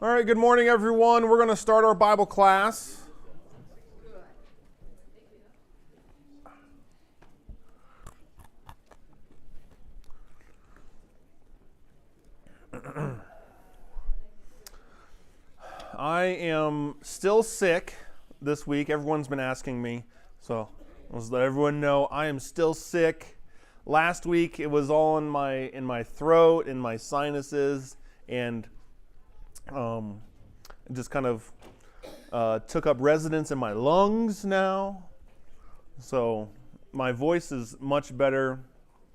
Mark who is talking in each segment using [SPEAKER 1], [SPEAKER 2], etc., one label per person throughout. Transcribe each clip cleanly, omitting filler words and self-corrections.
[SPEAKER 1] All right, good morning, everyone. We're going to start our Bible class. I am still sick this week. Everyone's been asking me, so let's let everyone know I am still sick. Last week it was all in my throat, in my sinuses, and it just kind of took up residence in my lungs now. So my voice is much better,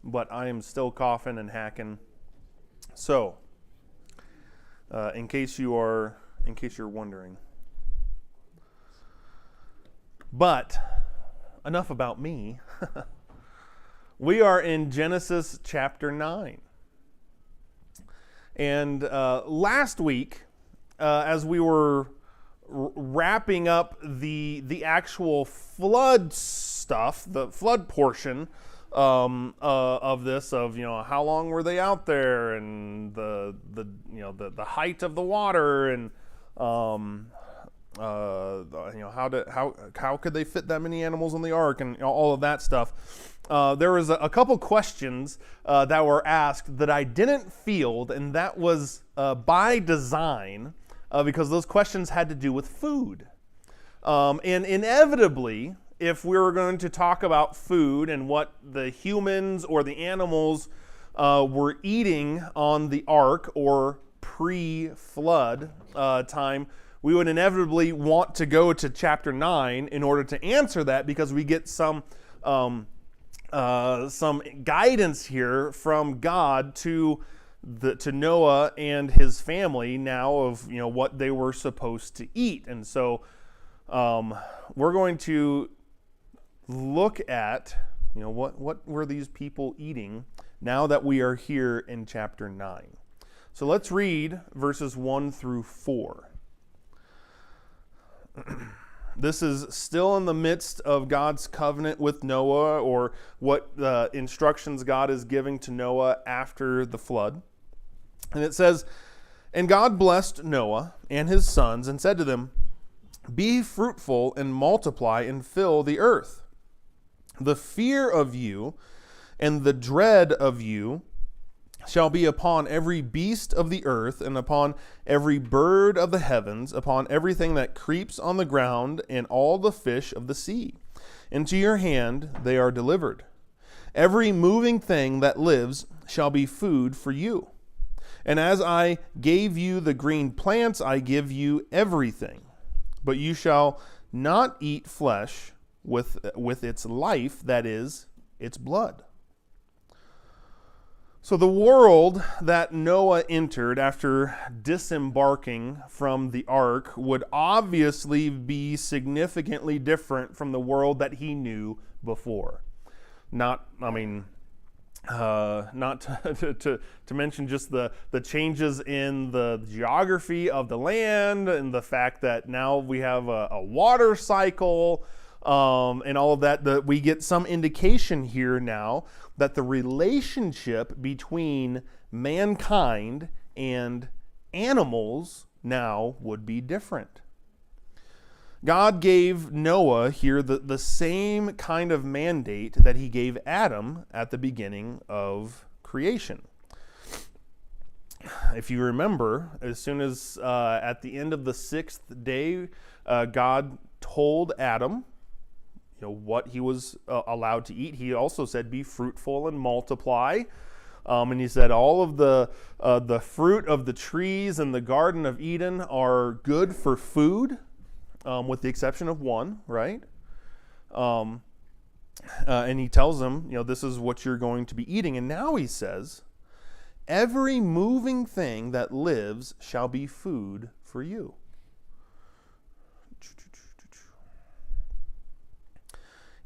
[SPEAKER 1] but I am still coughing and hacking. So, in case you're wondering. But enough about me. We are in Genesis chapter 9. And last week, as we were wrapping up the actual flood stuff, the flood portion of this, of how long were they out there, and the height of the water, and how could they fit that many animals on the ark, and all of that stuff. There was a couple questions that were asked that I didn't field, and that was by design, because those questions had to do with food. And inevitably, if we were going to talk about food and what the humans or the animals were eating on the ark or pre-flood time, we would inevitably want to go to chapter 9 in order to answer that, because we get some guidance here from God to Noah and his family now of what they were supposed to eat. And so we're going to look at what were these people eating now that we are here in chapter 9. So let's read verses 1 through 4. This is still in the midst of God's covenant with Noah, or what instructions God is giving to Noah after the flood. And it says, "And God blessed Noah and his sons and said to them, 'Be fruitful and multiply and fill the earth. The fear of you and the dread of you shall be upon every beast of the earth, and upon every bird of the heavens, upon everything that creeps on the ground, and all the fish of the sea. Into your hand they are delivered. Every moving thing that lives shall be food for you. And as I gave you the green plants, I give you everything. But you shall not eat flesh with its life, that is, its blood.'" So the world that Noah entered after disembarking from the ark would obviously be significantly different from the world that he knew before. Not to mention just the changes in the geography of the land, and the fact that now we have a water cycle, and all of that. We get some indication here now that the relationship between mankind and animals now would be different. God gave Noah here the same kind of mandate that he gave Adam at the beginning of creation. If you remember, as soon as at the end of the sixth day, God told Adam what he was allowed to eat. He also said, "Be fruitful and multiply." And he said, all of the fruit of the trees in the Garden of Eden are good for food, with the exception of one, right? And he tells them, this is what you're going to be eating. And now he says, "Every moving thing that lives shall be food for you."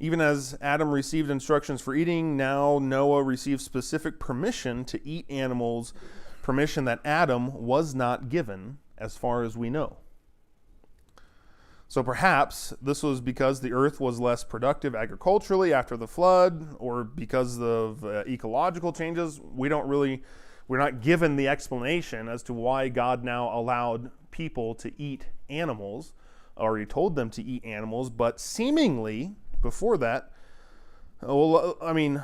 [SPEAKER 1] Even as Adam received instructions for eating, now Noah received specific permission to eat animals, permission that Adam was not given, as far as we know. So perhaps this was because the earth was less productive agriculturally after the flood, or because of ecological changes. We don't really we're not given the explanation as to why God now allowed people to eat animals, or he told them to eat animals, but seemingly before that, well, I mean,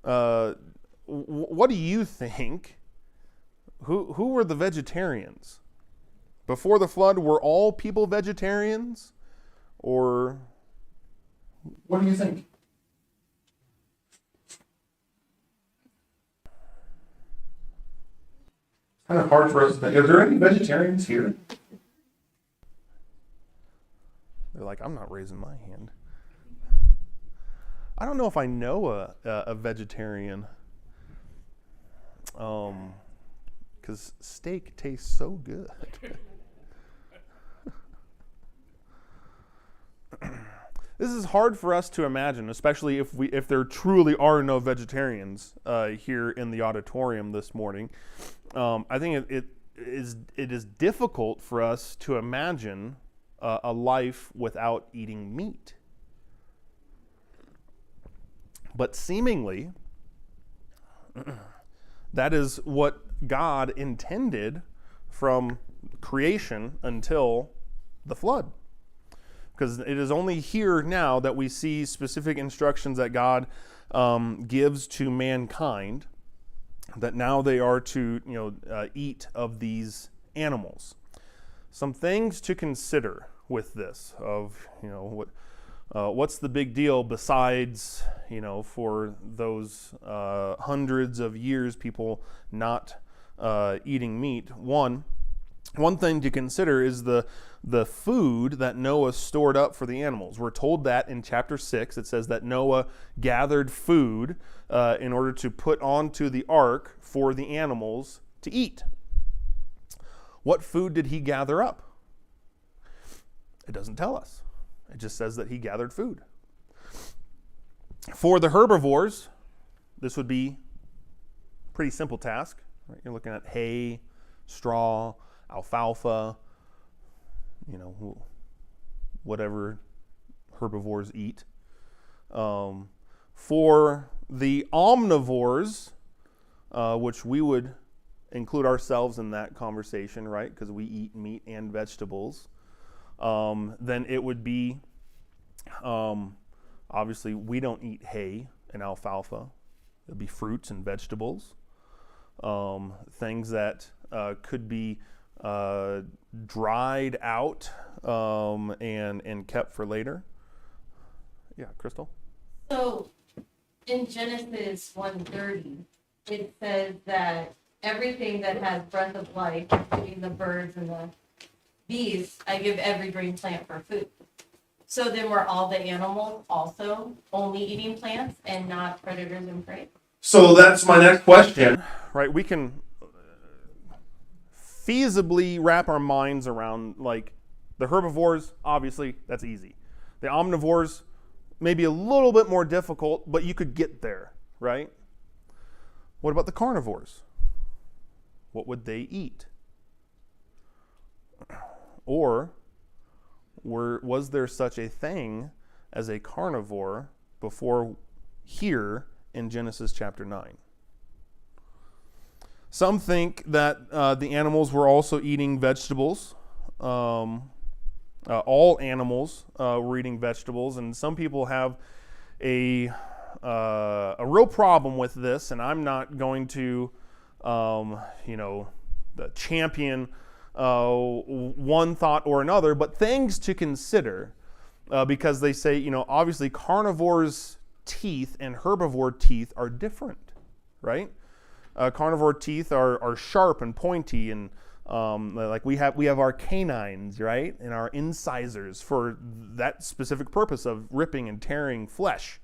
[SPEAKER 1] what do you think? Who were the vegetarians? Before the flood, were all people vegetarians? Or what do you think? It's kind of hard for us to think. Are there any vegetarians here? They're like, I'm not raising my hand. I don't know if I know a vegetarian. Because steak tastes so good. This is hard for us to imagine, especially if there truly are no vegetarians here in the auditorium this morning. I think it is difficult for us to imagine a life without eating meat. But seemingly, that is what God intended from creation until the flood. Because it is only here now that we see specific instructions that God gives to mankind, that now they are to eat of these animals. Some things to consider with this of what's the big deal besides for those hundreds of years people not eating meat. One thing to consider is the food that Noah stored up for the animals. We're told that in chapter 6. It says that Noah gathered food in order to put onto the ark for the animals to eat. What food did he gather up? It doesn't tell us. It just says that he gathered food. For the herbivores, this would be a pretty simple task. Right? You're looking at hay, straw, alfalfa, whatever herbivores eat. For the omnivores, which we would include ourselves in that conversation, right? Because we eat meat and vegetables. Then it would be, obviously, we don't eat hay and alfalfa. It would be fruits and vegetables. Things that could be dried out and kept for later. Yeah, Crystal?
[SPEAKER 2] So in Genesis 1:30, it says that everything that has breath of life, including the birds and the bees, I give every green plant for food. So then were all the animals also only eating plants and not predators and prey?
[SPEAKER 1] So that's my next question. Right, we can feasibly wrap our minds around, like, the herbivores, obviously, that's easy. The omnivores, maybe a little bit more difficult, but you could get there, right? What about the carnivores? What would they eat? Or was there such a thing as a carnivore before here in Genesis chapter 9? Some think that the animals were also eating vegetables. All animals were eating vegetables, and some people have a real problem with this, and I'm not going to, champion one thought or another, but things to consider, because they say, obviously carnivores' teeth and herbivore teeth are different, right? Carnivore teeth are sharp and pointy, and like we have our canines, right, and our incisors for that specific purpose of ripping and tearing flesh,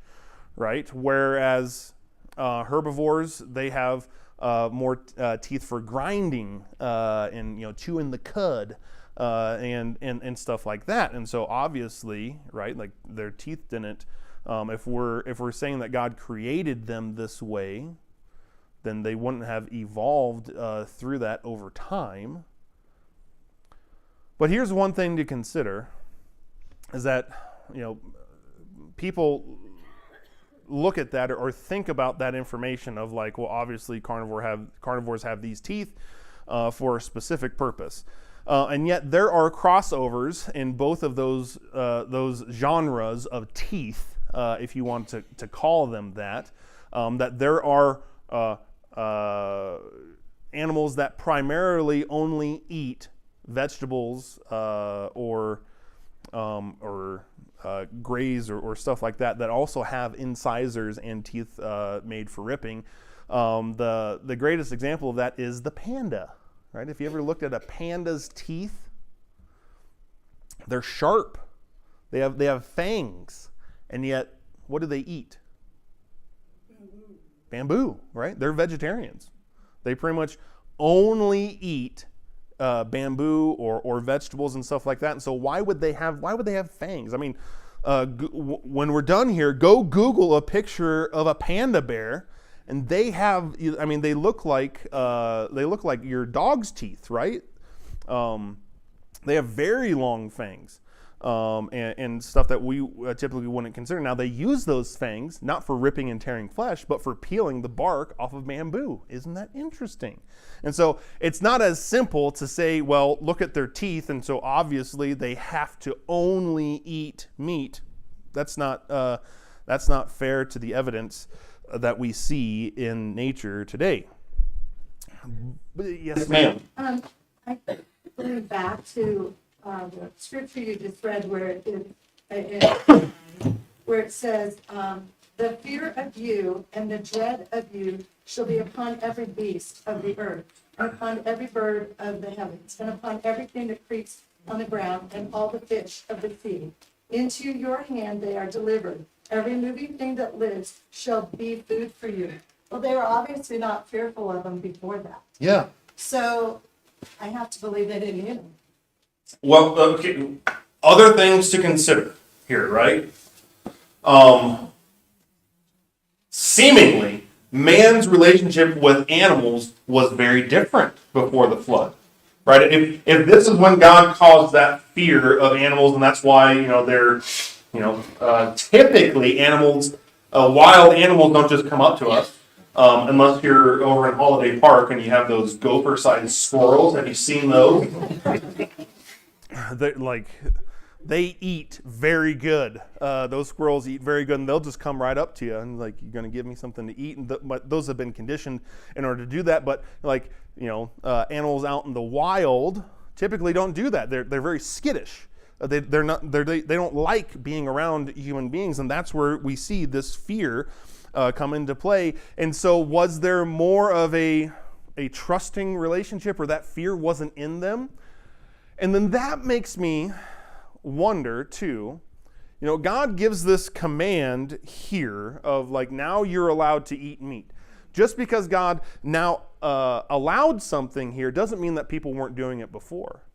[SPEAKER 1] right? Whereas herbivores, they have more teeth for grinding and chewing the cud and stuff like that. And so obviously, right, like their teeth didn't. If we're saying that God created them this way, then they wouldn't have evolved through that over time. But here's one thing to consider, is that people look at that or think about that information of like, well, obviously carnivores have these teeth for a specific purpose. And yet there are crossovers in both of those genres of teeth, if you want to call them that, that there are animals that primarily only eat vegetables or graze or stuff like that also have incisors and teeth made for ripping. The greatest example of that is the panda, right? If you ever looked at a panda's teeth, they're sharp. They have fangs, and yet what do they eat? Bamboo, right? They're vegetarians. They pretty much only eat bamboo or vegetables and stuff like that. And so why would they have fangs? I mean, when we're done here, go Google a picture of a panda bear, and they look like your dog's teeth, right? They have very long fangs. And stuff that we typically wouldn't consider. Now, they use those fangs not for ripping and tearing flesh, but for peeling the bark off of bamboo. Isn't that interesting? And so it's not as simple to say, well, look at their teeth, and so obviously they have to only eat meat. That's not fair to the evidence that we see in nature today. Yes, ma'am.
[SPEAKER 3] I bring back to the scripture you just read, where it says, "The fear of you and the dread of you shall be upon every beast of the earth, and upon every bird of the heavens, and upon everything that creeps on the ground, and all the fish of the sea. Into your hand they are delivered. Every moving thing that lives shall be food for you." Well, they were obviously not fearful of them before that.
[SPEAKER 4] Yeah.
[SPEAKER 3] So I have to believe they didn't eat them.
[SPEAKER 4] Well, okay. Other things to consider here, right? Seemingly, man's relationship with animals was very different before the flood, right? If this is when God caused that fear of animals, and that's why they're typically animals, wild animals don't just come up to us. Unless you're over in Holiday Park and you have those gopher-sized squirrels. Have you seen those?
[SPEAKER 1] They eat very good. Those squirrels eat very good, and they'll just come right up to you and like, you're going to give me something to eat. And but those have been conditioned in order to do that. But animals out in the wild typically don't do that. They're very skittish. They don't like being around human beings, and that's where we see this fear come into play. And so, was there more of a trusting relationship, or that fear wasn't in them? And then that makes me wonder too, God gives this command here of like, now you're allowed to eat meat. Just because God now allowed something here doesn't mean that people weren't doing it before.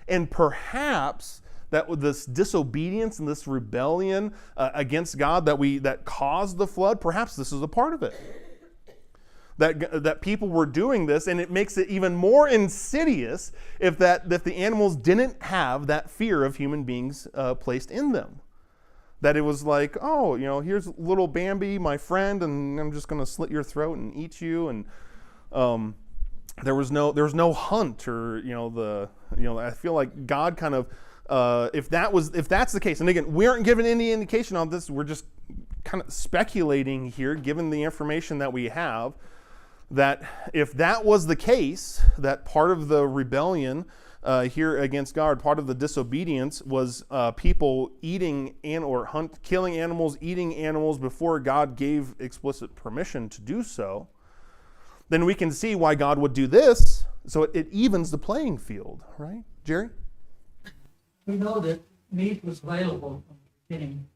[SPEAKER 1] And perhaps that with this disobedience and this rebellion against God that caused the flood, perhaps this is a part of it. That people were doing this, and it makes it even more insidious if the animals didn't have that fear of human beings placed in them. That it was like, oh, here's little Bambi, my friend, and I'm just going to slit your throat and eat you. And there was no hunt, or I feel like God kind of, if that's the case, and again, we aren't given any indication on this. We're just kind of speculating here, given the information that we have. That if that was the case, that part of the rebellion here against God, part of the disobedience was people eating killing animals, eating animals before God gave explicit permission to do so, then we can see why God would do this. So it evens the playing field, right, Jerry?
[SPEAKER 5] We know that meat was available from the beginning.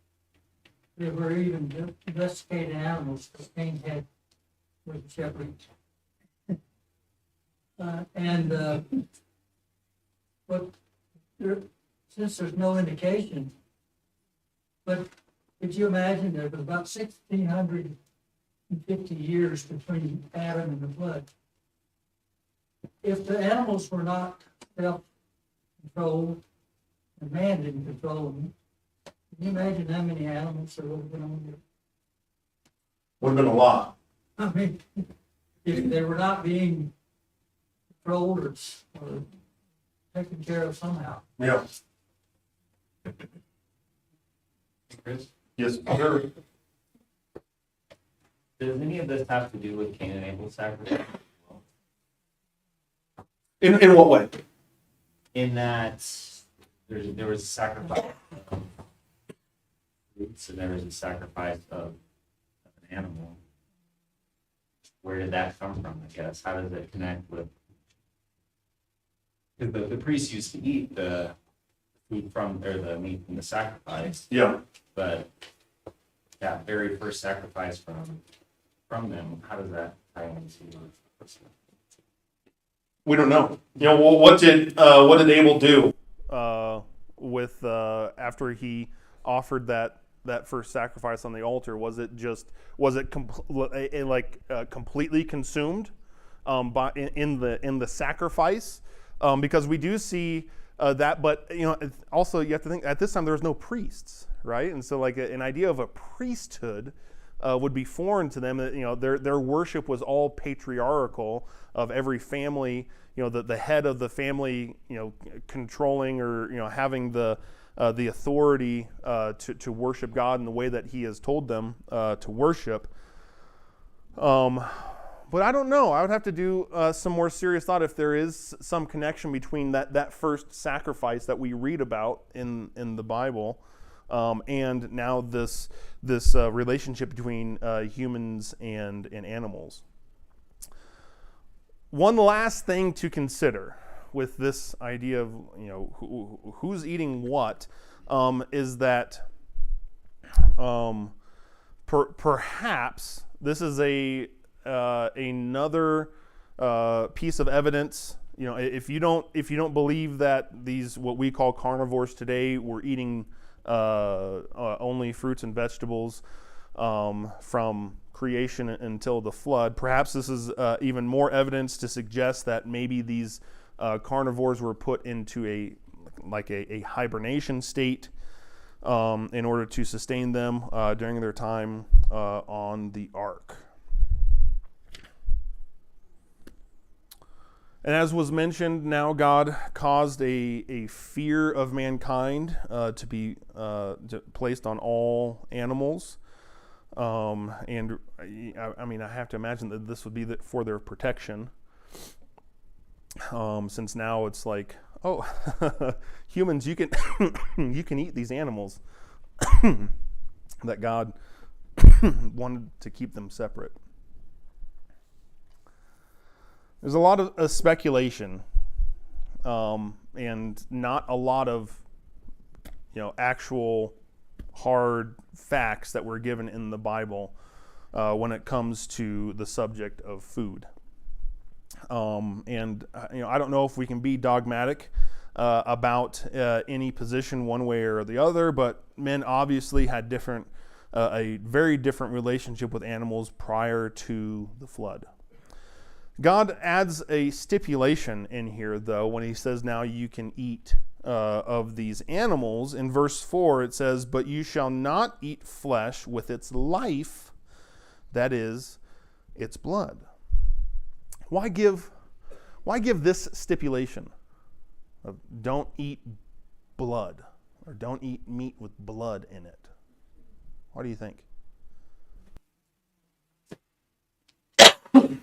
[SPEAKER 5] There were even domesticated animals that Cain had with shepherds. Since there's no indication, but could you imagine there was about 1,650 years between Adam and the flood? If the animals were not self-controlled and man didn't control them, can you imagine how many animals there would have been on there?
[SPEAKER 4] Would have been a lot.
[SPEAKER 5] I mean, if they were not being controlled or taken care of somehow.
[SPEAKER 4] Yeah.
[SPEAKER 6] Chris,
[SPEAKER 4] Yes, sure.
[SPEAKER 6] does any of this have to do with Cain and Abel's sacrifice?
[SPEAKER 4] In what way?
[SPEAKER 6] In that there was a sacrifice of fruits and there was a sacrifice of an animal. Where did that come from, I guess? How does it connect with? Because the priests used to eat the food from, or the meat from the sacrifice,
[SPEAKER 4] Yeah.
[SPEAKER 6] but that very first sacrifice from them, how does that tie into?
[SPEAKER 4] We don't know. You know, well, what did Abel do?
[SPEAKER 1] With after he offered that first sacrifice on the altar, was it completely consumed in the sacrifice? Because we do see that, but also you have to think at this time there was no priests, right? And so like an idea of a priesthood would be foreign to them. Their worship was all patriarchal, of every family, the head of the family, controlling or having the authority to worship God in the way that He has told them to worship. But I don't know. I would have to do some more serious thought if there is some connection between that first sacrifice that we read about in the Bible, and now this relationship between humans and animals. One last thing to consider with this idea of who's eating what is that perhaps this is another piece of evidence. If you don't believe that these what we call carnivores today were eating only fruits and vegetables from creation until the flood, perhaps this is even more evidence to suggest that maybe these carnivores were put into a hibernation state in order to sustain them during their time on the ark. And as was mentioned, now God caused a fear of mankind to be placed on all animals. And I have to imagine that this would be for their protection. Since now it's like, oh, humans, you can you can eat these animals. That God wanted to keep them separate. There's a lot of speculation, and not a lot of actual hard facts that were given in the Bible when it comes to the subject of food. And I don't know if we can be dogmatic about any position one way or the other, but men obviously had a very different relationship with animals prior to the flood. God adds a stipulation in here, though, when He says, now you can eat of these animals. In verse 4, it says, but you shall not eat flesh with its life, that is, its blood. Why give this stipulation of don't eat blood, or don't eat meat with blood in it? What do you think?
[SPEAKER 2] I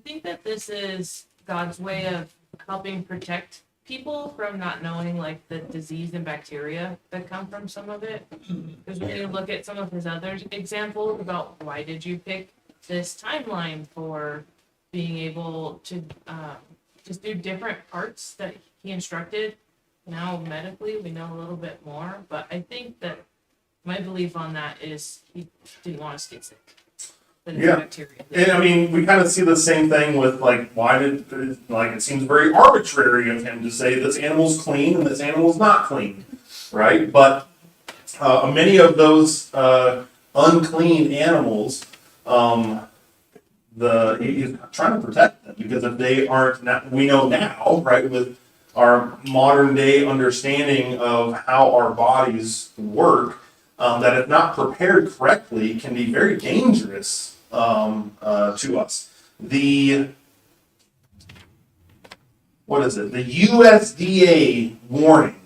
[SPEAKER 2] think that this is God's way of helping protect people from not knowing like the disease and bacteria that come from some of it. Because when you look at some of his other examples about why did you pick this timeline for being able to just do different parts that he instructed. Now medically we know a little bit more, but I think that my belief on that is he didn't want us to get sick.
[SPEAKER 4] Yeah. And we kind of see the same thing with why did it seems very arbitrary of him to say this animal's clean and this animal's not clean, right? But many of those unclean animals, he's trying to protect them, because if they aren't, we know now, right, with our modern day understanding of how our bodies work, that, if not prepared correctly, can be very dangerous to us. What is it? The USDA warning.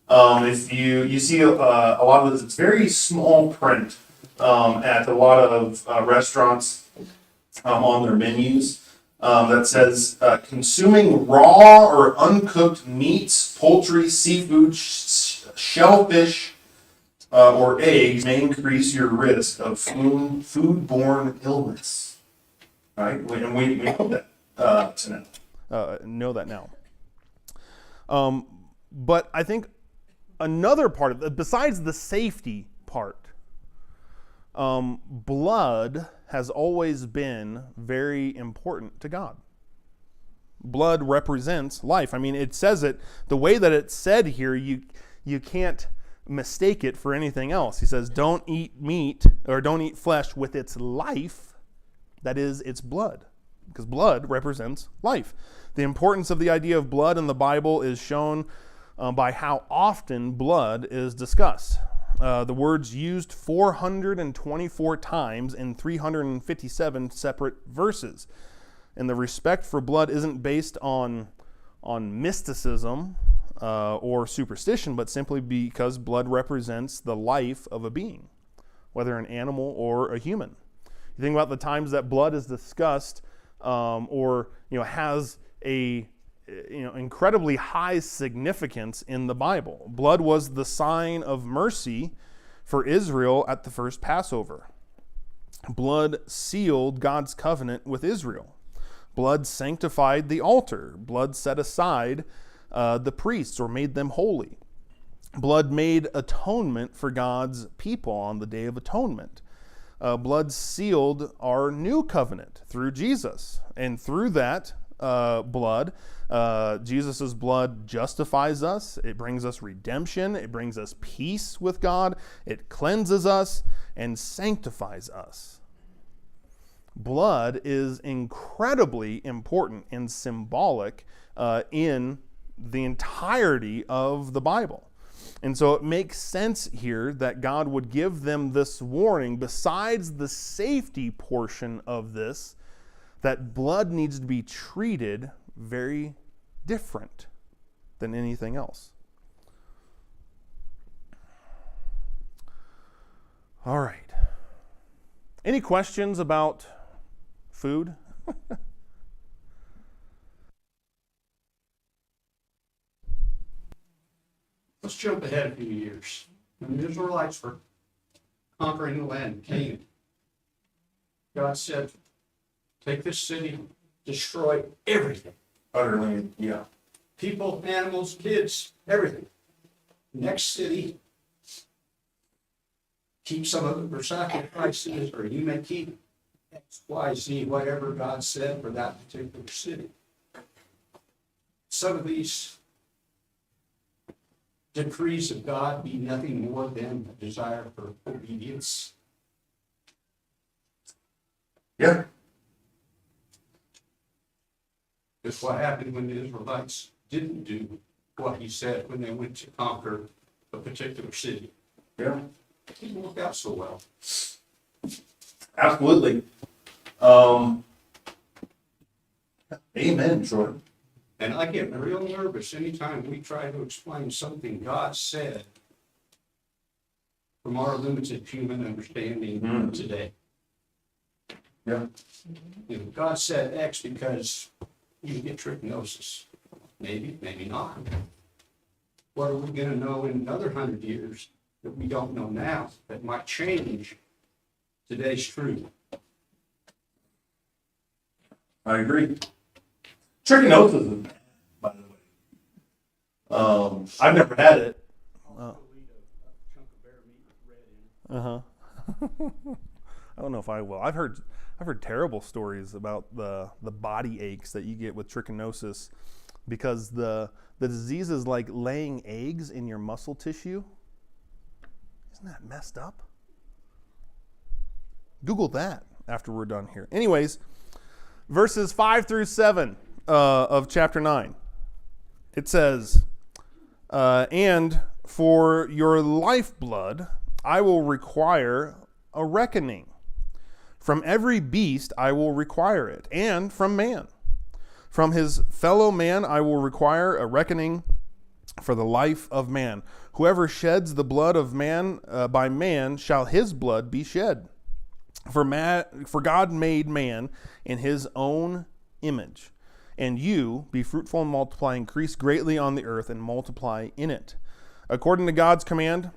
[SPEAKER 4] If you see a lot of this, it's very small print at a lot of restaurants on their menus. That says consuming raw or uncooked meats, poultry, seafood, shellfish, or eggs may increase your risk of foodborne illness. Right? And we know that to now.
[SPEAKER 1] Know that now. But I think another part of it, besides the safety part, blood has always been very important to God. Blood represents life. I mean, it says it, the way that it's said here, you can't mistake it for anything else. He says, don't eat meat or don't eat flesh with its life, that is, its blood. Because blood represents life. The importance of the idea of blood in the Bible is shown by how often blood is discussed. The word's used 424 times in 357 separate verses. And the respect for blood isn't based on mysticism or superstition, but simply because blood represents the life of a being, whether an animal or a human. You think about the times that blood is discussed or has a incredibly high significance in the Bible. Blood was the sign of mercy for Israel at the first Passover. Blood sealed God's covenant with Israel. Blood sanctified the altar. Blood set aside the priests or made them holy. Blood made atonement for God's people on the Day of Atonement. Blood sealed our new covenant through Jesus. And through that blood, Jesus' blood justifies us. It brings us redemption. It brings us peace with God. It cleanses us and sanctifies us. Blood is incredibly important and symbolic in the entirety of the Bible. And so it makes sense here that God would give them this warning, besides the safety portion of this, that blood needs to be treated very different than anything else. All right. Any questions about food?
[SPEAKER 7] Let's jump ahead a few years. When the Israelites were conquering the land of Canaan, God said, take this city, destroy everything.
[SPEAKER 4] Utterly, yeah.
[SPEAKER 7] People, animals, kids, everything. Next city, keep some of it for sacrifices, or you may keep X, Y, Z, whatever God said for that particular city. Some of these decrees of God be nothing more than a desire for obedience.
[SPEAKER 4] Yeah.
[SPEAKER 7] Because what happened when the Israelites didn't do what he said when they went to conquer a particular city?
[SPEAKER 4] Yeah.
[SPEAKER 7] It didn't work out so well.
[SPEAKER 4] Absolutely. Amen, Troy.
[SPEAKER 7] And I get real nervous anytime we try to explain something God said from our limited human understanding today.
[SPEAKER 4] Yeah.
[SPEAKER 7] You know, God said X because you get trichinosis. Maybe, maybe not. What are we going to know in another 100 years that we don't know now that might change today's truth?
[SPEAKER 4] I agree. Trichinosis is bad, by the way. I've never had it.
[SPEAKER 1] Uh-huh. I don't know if I will. I've heard terrible stories about the body aches that you get with trichinosis because the disease is like laying eggs in your muscle tissue. Isn't that messed up? Google that after we're done here. Anyways, verses 5 through 7 of chapter 9. It says, and for your lifeblood I will require a reckoning. From every beast I will require it, and from man. From his fellow man I will require a reckoning for the life of man. Whoever sheds the blood of man by man shall his blood be shed. For God made man in his own image. And you, be fruitful and multiply, increase greatly on the earth and multiply in it. According to God's command,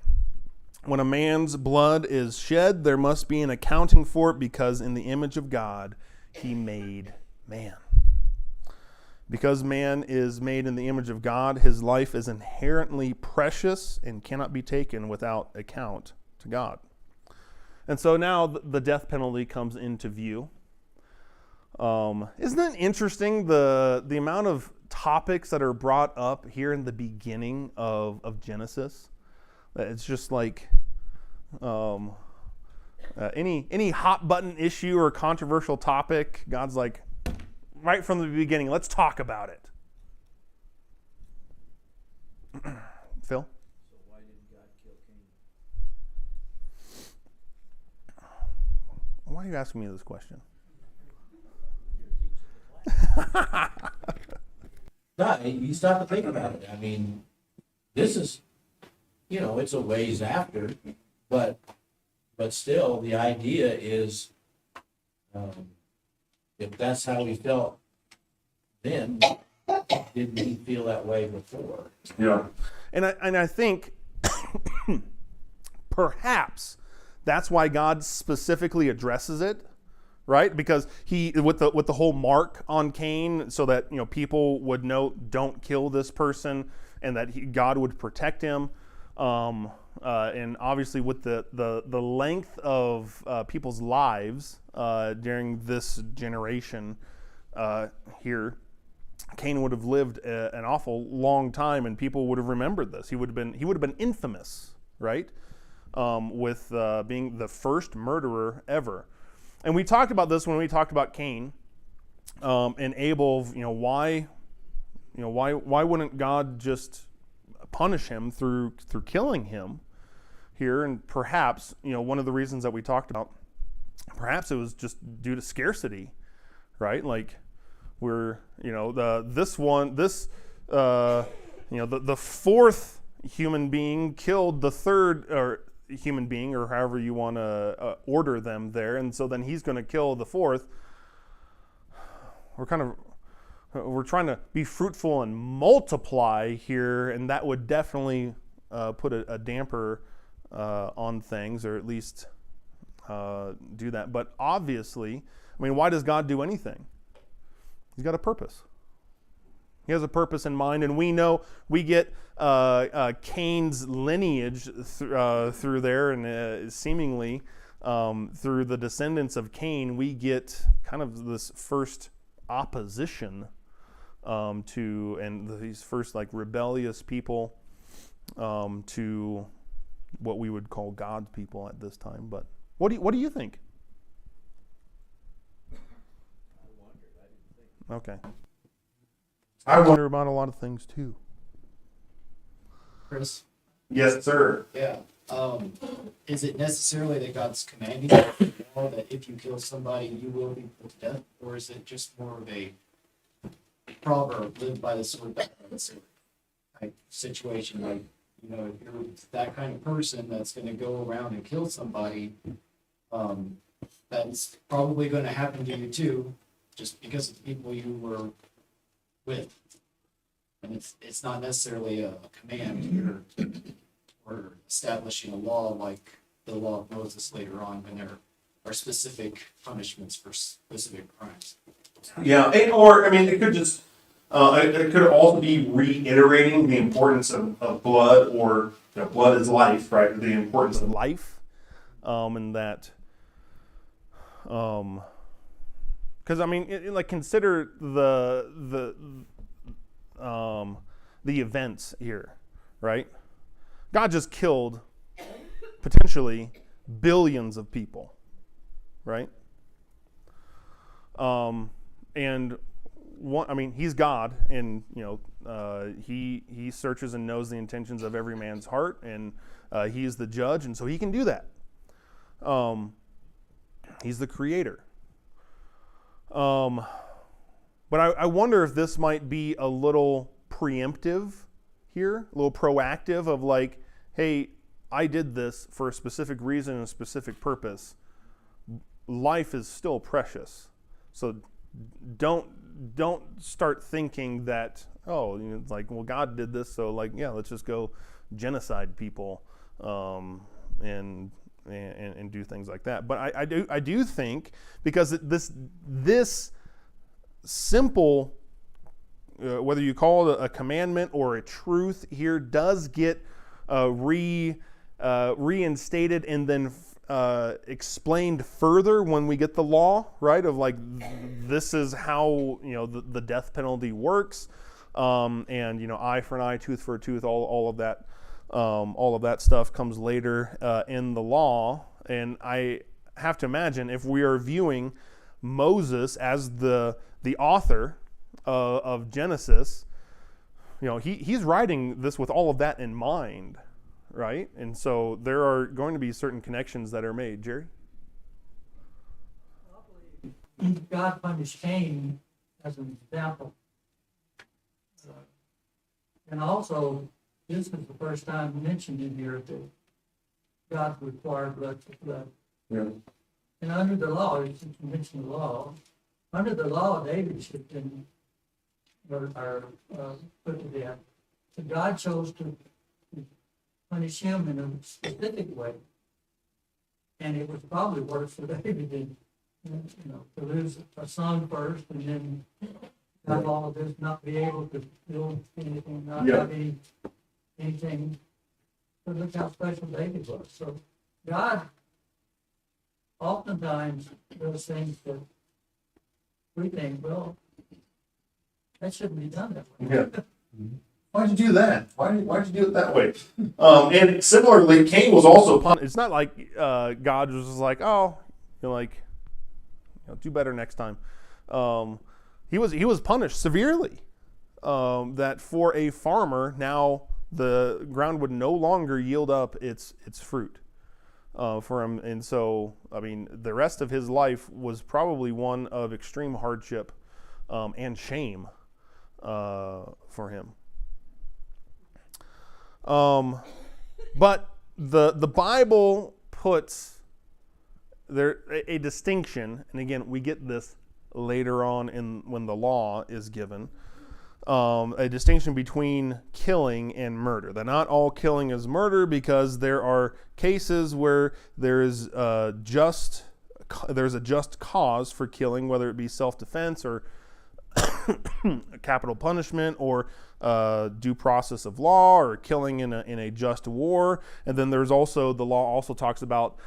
[SPEAKER 1] when a man's blood is shed, there must be an accounting for it, because in the image of God he made man. Because man is made in the image of God, his life is inherently precious and cannot be taken without account to God. And so now the death penalty comes into view. Isn't it interesting the amount of topics that are brought up here in the beginning of Genesis? It's just like any hot button issue or controversial topic, God's like, right from the beginning, let's talk about it. Phil?
[SPEAKER 8] So why didn't God kill Cain?
[SPEAKER 1] Why are you asking me this question?
[SPEAKER 8] No, you stop to think about it. I mean, this is, it's a ways after, but still, the idea is, if that's how he felt then, didn't he feel that way before?
[SPEAKER 4] Yeah.
[SPEAKER 1] And I think perhaps that's why God specifically addresses it, right? Because he with the whole mark on Cain, so that people would know, don't kill this person, and that God would protect him. And obviously with the length of people's lives during this generation here, Cain would have lived an awful long time, and people would have remembered this. He would have been infamous, right? With being the first murderer ever. And we talked about this when we talked about Cain and Abel. Why wouldn't God just punish him through killing him here? And perhaps one of the reasons that we talked about, perhaps it was just due to scarcity, right? Like the fourth human being killed the third or human being, or however you want to order them there, and so then he's going to kill the fourth. We're trying to be fruitful and multiply here, and that would definitely put a damper on things, or at least do that. But obviously, why does God do anything? He's got a purpose. He has a purpose in mind, and we know we get Cain's lineage through there, and seemingly through the descendants of Cain, we get kind of this first opposition and these first rebellious people to what we would call God's people at this time. But what do you think? Okay. I wonder about a lot of things too.
[SPEAKER 9] Chris?
[SPEAKER 4] Yes, sir.
[SPEAKER 9] Yeah. Is it necessarily that God's commanding you that if you kill somebody, you will be put to death? Or is it just more of a proverb, live by the sword, die by the sword type situation? Like, if you're that kind of person that's going to go around and kill somebody, that's probably going to happen to you too, just because of the people you were with. And it's not necessarily a command or establishing a law like the law of Moses later on, when there are specific punishments for specific crimes.
[SPEAKER 4] Yeah, it could just it could also be reiterating the importance of blood, or blood is life, right? The importance of
[SPEAKER 1] Life, and that, because consider the events here, right? God just killed potentially billions of people, right? And he's God, and he searches and knows the intentions of every man's heart, and he is the judge, and so he can do that. He's the creator. But I wonder if this might be a little preemptive here, a little proactive of like, hey, I did this for a specific reason and a specific purpose. Life is still precious. So don't start thinking that, oh, you know, it's like, well, God did this, so like, yeah, let's just go genocide people and do things like that. But I do think, because this simple, whether you call it a commandment or a truth here, does get reinstated and then explained further when we get the law, right? Of like, this is how, you know, the death penalty works, and, you know, eye for an eye, tooth for a tooth, all of that stuff comes later in the law. And I have to imagine, if we are viewing Moses as the author of Genesis, you know, he's writing this with all of that in mind, right? And so there are going to be certain connections that are made. Jerry?
[SPEAKER 5] God punished Cain as an example. And also, this is the first time mentioned in here that God required blood for blood.
[SPEAKER 4] Yeah.
[SPEAKER 5] And under the law, since you mentioned the law, under the law, David should have been put to death. So God chose to punish him in a specific way. And it was probably worse for David than, you know, to lose a son first and then have all of this, not be able to build anything, not have anything. But look how special David was. So God oftentimes does things that we think, well, that shouldn't be done that way.
[SPEAKER 4] Yeah. Why'd you do that? Why'd you do it that way? And similarly, Cain was also punished.
[SPEAKER 1] It's not like God was just like, oh, you're like, you know, do better next time. He was punished severely. That for a farmer, now the ground would no longer yield up its fruit for him. And so, I mean, the rest of his life was probably one of extreme hardship and shame for him. But the Bible puts there a distinction, and again, we get this later on when the law is given, a distinction between killing and murder. That not all killing is murder, because there are cases where there's a just cause for killing, whether it be self-defense or capital punishment or due process of law, or killing in a just war. And then there's also, the law also talks about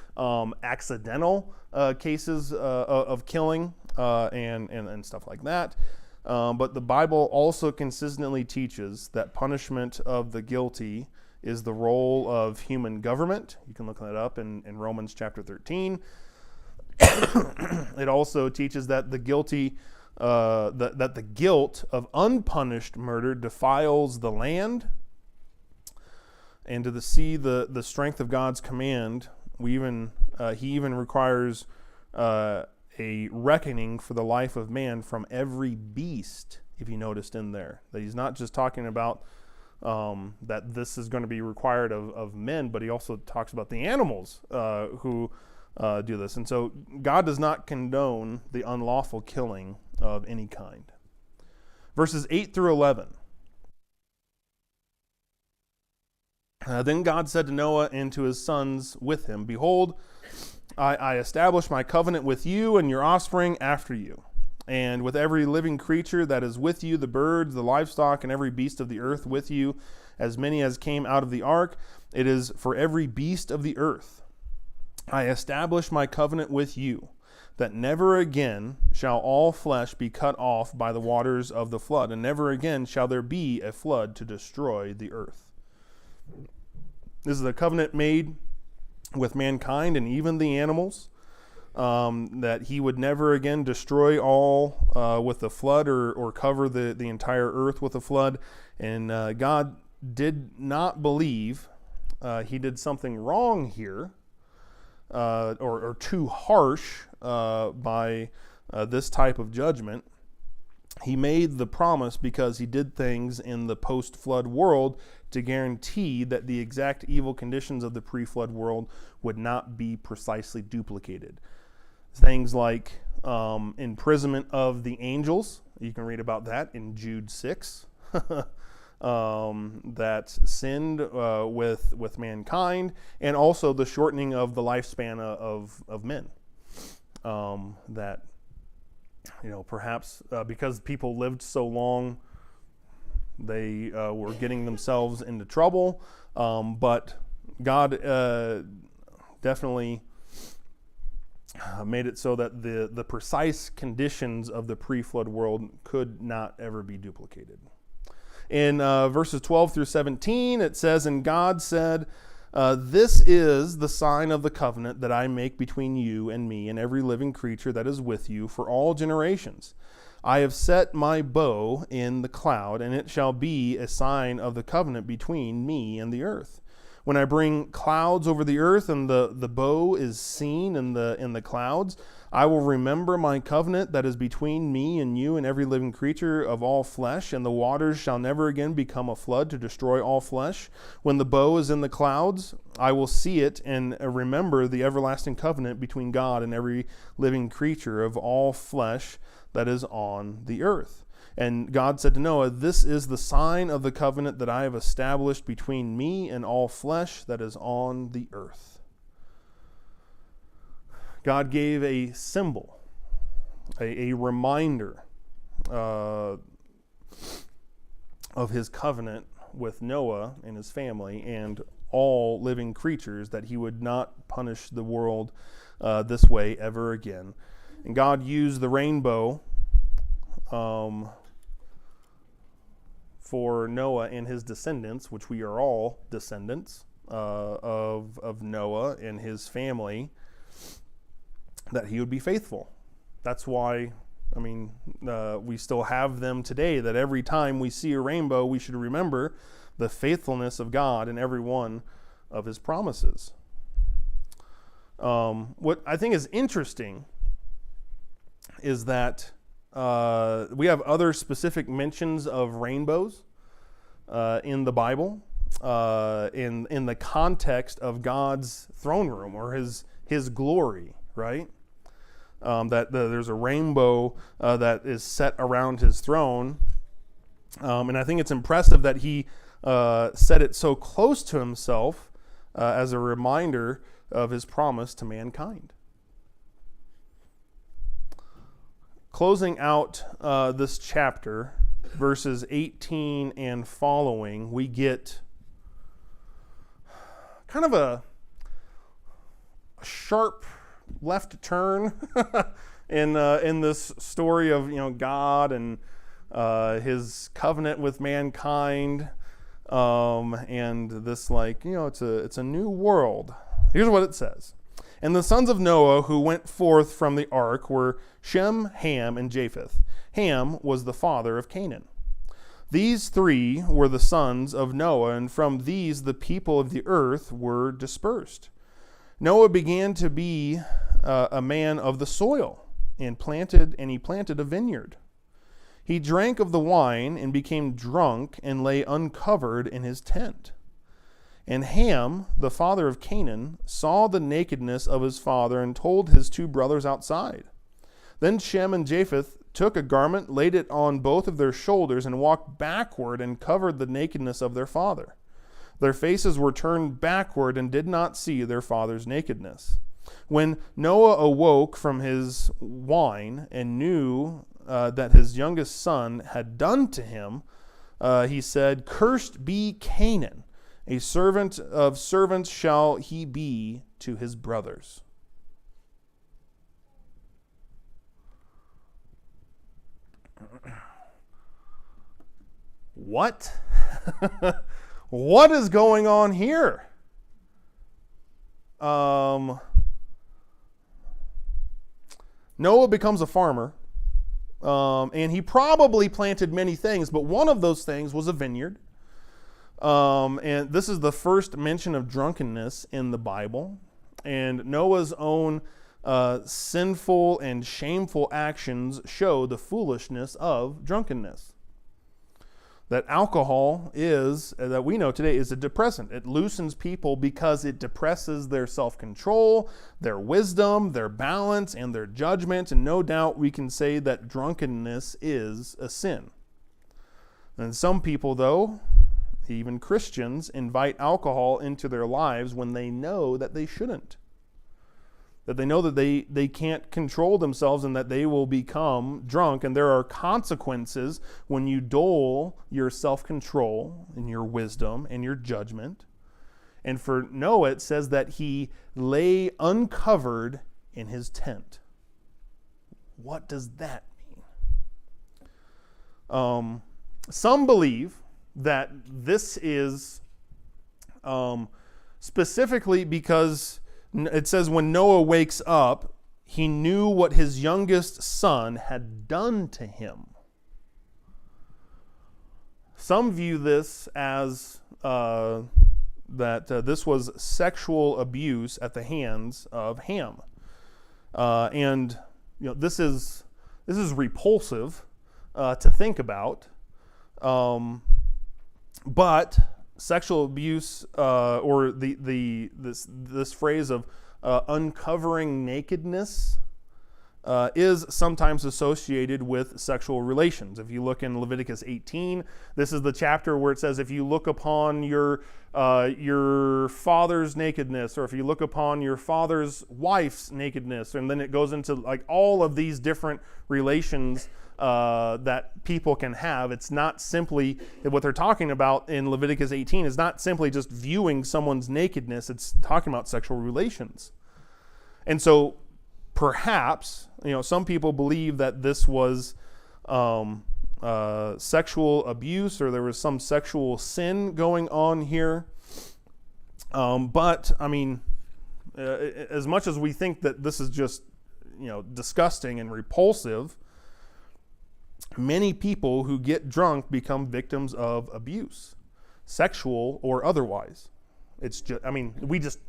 [SPEAKER 1] accidental cases of killing and stuff like that. But the Bible also consistently teaches that punishment of the guilty is the role of human government. You can look that up in Romans chapter 13. It also teaches that the guilty that the guilt of unpunished murder defiles the land, and to see the strength of God's command, he even requires a reckoning for the life of man from every beast. If you noticed in there, that he's not just talking about that this is going to be required of men, but he also talks about the animals who do this. And so God does not condone the unlawful killing of any kind. Verses 8 through 11. Then God said to Noah and to his sons with him, behold, I establish my covenant with you and your offspring after you, and with every living creature that is with you, the birds, the livestock, and every beast of the earth with you, as many as came out of the ark. It is for every beast of the earth. I establish my covenant with you, that never again shall all flesh be cut off by the waters of the flood, and never again shall there be a flood to destroy the earth. This is a covenant made with mankind and even the animals, that he would never again destroy all with the flood, or cover the entire earth with a flood. And God did not believe he did something wrong here or too harsh by this type of judgment. He made the promise because he did things in the post-flood world to guarantee that the exact evil conditions of the pre-flood world would not be precisely duplicated. Things like imprisonment of the angels. You can read about that in Jude 6. That sinned with mankind, and also the shortening of the lifespan of men. That, perhaps because people lived so long, they were getting themselves into trouble. But God definitely made it so that the precise conditions of the pre-flood world could not ever be duplicated. In verses 12 through 17, it says, "And God said, this is the sign of the covenant that I make between you and me and every living creature that is with you for all generations. I have set my bow in the cloud, and it shall be a sign of the covenant between me and the earth. When I bring clouds over the earth and the bow is seen in the clouds, I will remember my covenant that is between me and you and every living creature of all flesh, and the waters shall never again become a flood to destroy all flesh. When the bow is in the clouds, I will see it and remember the everlasting covenant between God and every living creature of all flesh that is on the earth." And God said to Noah, "This is the sign of the covenant that I have established between me and all flesh that is on the earth." God gave a symbol, a reminder of his covenant with Noah and his family and all living creatures, that he would not punish the world this way ever again. And God used the rainbow for Noah and his descendants, which we are all descendants of Noah and his family, that he would be faithful. That's why, we still have them today, that every time we see a rainbow, we should remember the faithfulness of God in every one of his promises. What I think is interesting is that we have other specific mentions of rainbows in the Bible, in the context of God's throne room or his glory, right? There's a rainbow that is set around his throne, and I think it's impressive that he set it so close to himself as a reminder of his promise to mankind. Closing out this chapter, verses 18 and following, we get kind of a sharp left turn in this story of God and his covenant with mankind, and this it's a new world. Here's what it says. "And the sons of Noah who went forth from the ark were Shem, Ham, and Japheth. Ham was the father of Canaan. These three were the sons of Noah, and from these the people of the earth were dispersed. Noah began to be a man of the soil, and he planted a vineyard. He drank of the wine and became drunk and lay uncovered in his tent. And Ham, the father of Canaan, saw the nakedness of his father and told his two brothers outside. Then Shem and Japheth took a garment, laid it on both of their shoulders, and walked backward and covered the nakedness of their father. Their faces were turned backward and did not see their father's nakedness. When Noah awoke from his wine and knew that his youngest son had done to him, he said, 'Cursed be Canaan. A servant of servants shall he be to his brothers.'" What? What is going on here? Noah becomes a farmer and he probably planted many things, but one of those things was a vineyard. And this is the first mention of drunkenness in the Bible. And Noah's own sinful and shameful actions show the foolishness of drunkenness. That alcohol is, that we know today, is a depressant. It loosens people because it depresses their self-control, their wisdom, their balance, and their judgment. And no doubt we can say that drunkenness is a sin. And some people, though, even Christians, invite alcohol into their lives when they know that they shouldn't. That they know that they can't control themselves and that they will become drunk. And there are consequences when you dull your self-control and your wisdom and your judgment. And for Noah, it says that he lay uncovered in his tent. What does that mean? Some believe that this is specifically because it says when Noah wakes up, he knew what his youngest son had done to him. Some view this as this was sexual abuse at the hands of Ham, and this is repulsive to think about, but sexual abuse, or this phrase of uncovering nakedness, is sometimes associated with sexual relations. If you look in Leviticus 18, this is the chapter where it says, if you look upon your father's nakedness, or if you look upon your father's wife's nakedness, and then it goes into like all of these different relations that people can have. It's not simply, what they're talking about in Leviticus 18 is not simply just viewing someone's nakedness, it's talking about sexual relations. And so perhaps, some people believe that this was sexual abuse, or there was some sexual sin going on here. But I mean, as much as we think that this is just, disgusting and repulsive, many people who get drunk become victims of abuse, sexual or otherwise. It's just,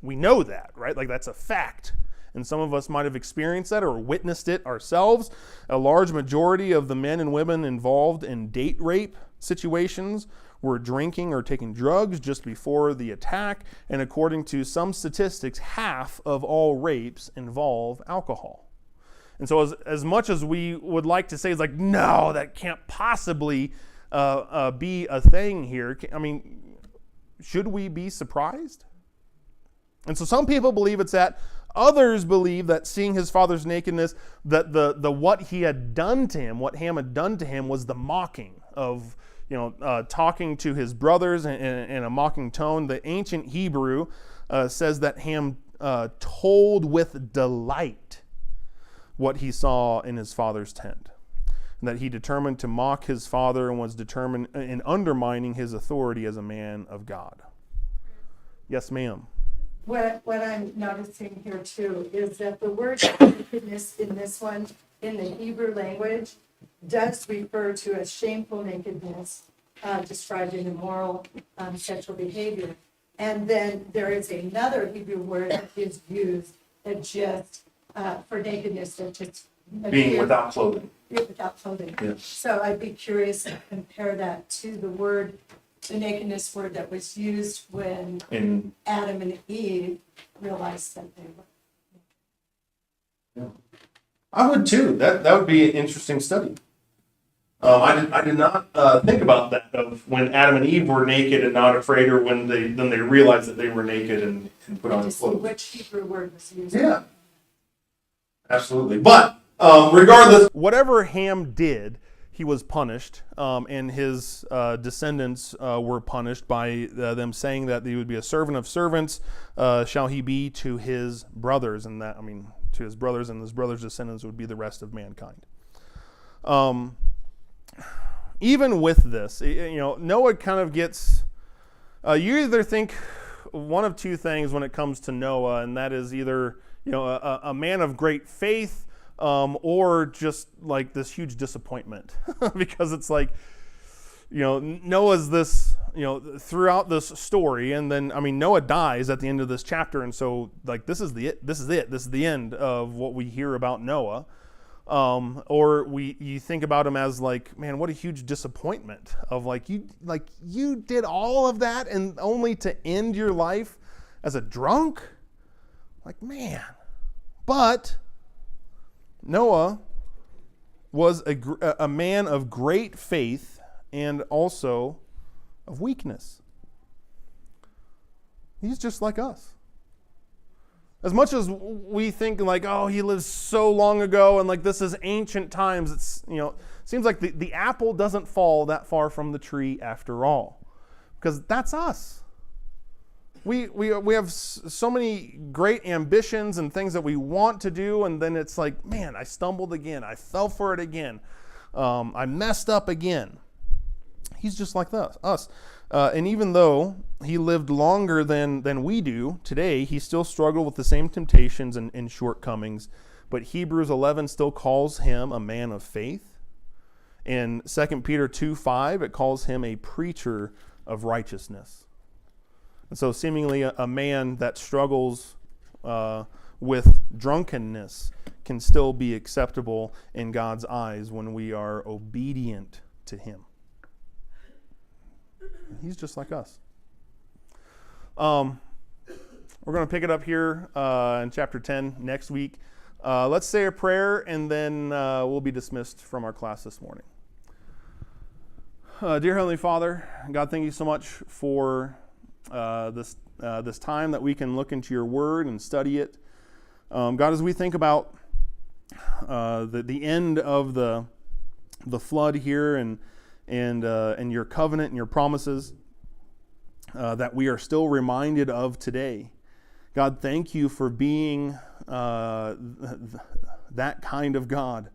[SPEAKER 1] we know that, right? Like, that's a fact. And some of us might have experienced that or witnessed it ourselves. A large majority of the men and women involved in date rape situations were drinking or taking drugs just before the attack. And according to some statistics, half of all rapes involve alcohol. And so as much as we would like to say, it's like, no, that can't possibly be a thing here. Should we be surprised? And so some people believe it's that. Others believe that seeing his father's nakedness, that the what he had done to him, what Ham had done to him, was the mocking of, talking to his brothers in a mocking tone. The ancient Hebrew says that Ham told with delight what he saw in his father's tent, and that he determined to mock his father and was determined in undermining his authority as a man of God. Yes, ma'am.
[SPEAKER 3] What I'm noticing here too is that the word nakedness in this one, in the Hebrew language, does refer to a shameful nakedness described in immoral sexual behavior. And then there is another Hebrew word that is used that just for nakedness, that just
[SPEAKER 4] Being without clothing.
[SPEAKER 3] without clothing.
[SPEAKER 4] Yeah.
[SPEAKER 3] So I'd be curious to compare that to the nakedness word that was used when Adam and Eve realized that they were.
[SPEAKER 4] I would too. That would be an interesting study. I did not think about that, of when Adam and Eve were naked and not afraid, or when they realized that they were naked and put on
[SPEAKER 3] To see
[SPEAKER 4] clothes.
[SPEAKER 3] which Hebrew word was used.
[SPEAKER 4] Yeah, absolutely. But regardless,
[SPEAKER 1] Whatever Ham did, he was punished, and his descendants were punished by them saying that he would be a servant of servants, shall he be to his brothers, and that, to his brothers, and his brothers' descendants would be the rest of mankind. Even with this, Noah kind of gets, you either think one of two things when it comes to Noah, and that is either, a man of great faith, or just like this huge disappointment because it's like, Noah's this, throughout this story, and then, Noah dies at the end of this chapter, and so, like, this is the end of what we hear about Noah. Or you think about him as like, man, what a huge disappointment of you did all of that and only to end your life as a drunk? Like, man. But Noah was a man of great faith and also of weakness. He's just like us. As much as we think like, oh, he lives so long ago and like this is ancient times, it's, seems like the apple doesn't fall that far from the tree after all. Because that's us. We have so many great ambitions and things that we want to do, and then it's like, man, I stumbled again. I fell for it again. I messed up again. He's just like us. And even though he lived longer than we do today, he still struggled with the same temptations and shortcomings. But Hebrews 11 still calls him a man of faith. In 2 Peter 2:5, it calls him a preacher of righteousness. And so seemingly a man that struggles with drunkenness can still be acceptable in God's eyes when we are obedient to him. He's just like us. We're going to pick it up here in chapter 10 next week. Let's say a prayer, and then we'll be dismissed from our class this morning. Dear Heavenly Father, God, thank you so much for this time that we can look into your word and study it. God, as we think about the end of the flood here and your covenant and your promises that we are still reminded of today. God, thank you for being that kind of God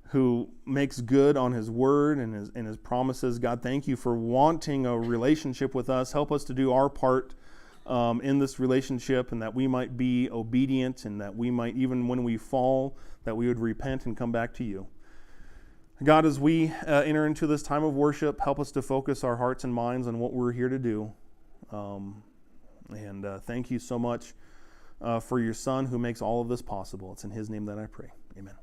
[SPEAKER 1] who makes good on his word and his promises. God, thank you for wanting a relationship with us. Help us to do our part in this relationship, and that we might be obedient, and that we might, even when we fall, that we would repent and come back to you. God, as we enter into this time of worship, help us to focus our hearts and minds on what we're here to do. And thank you so much for your Son who makes all of this possible. It's in his name that I pray. Amen.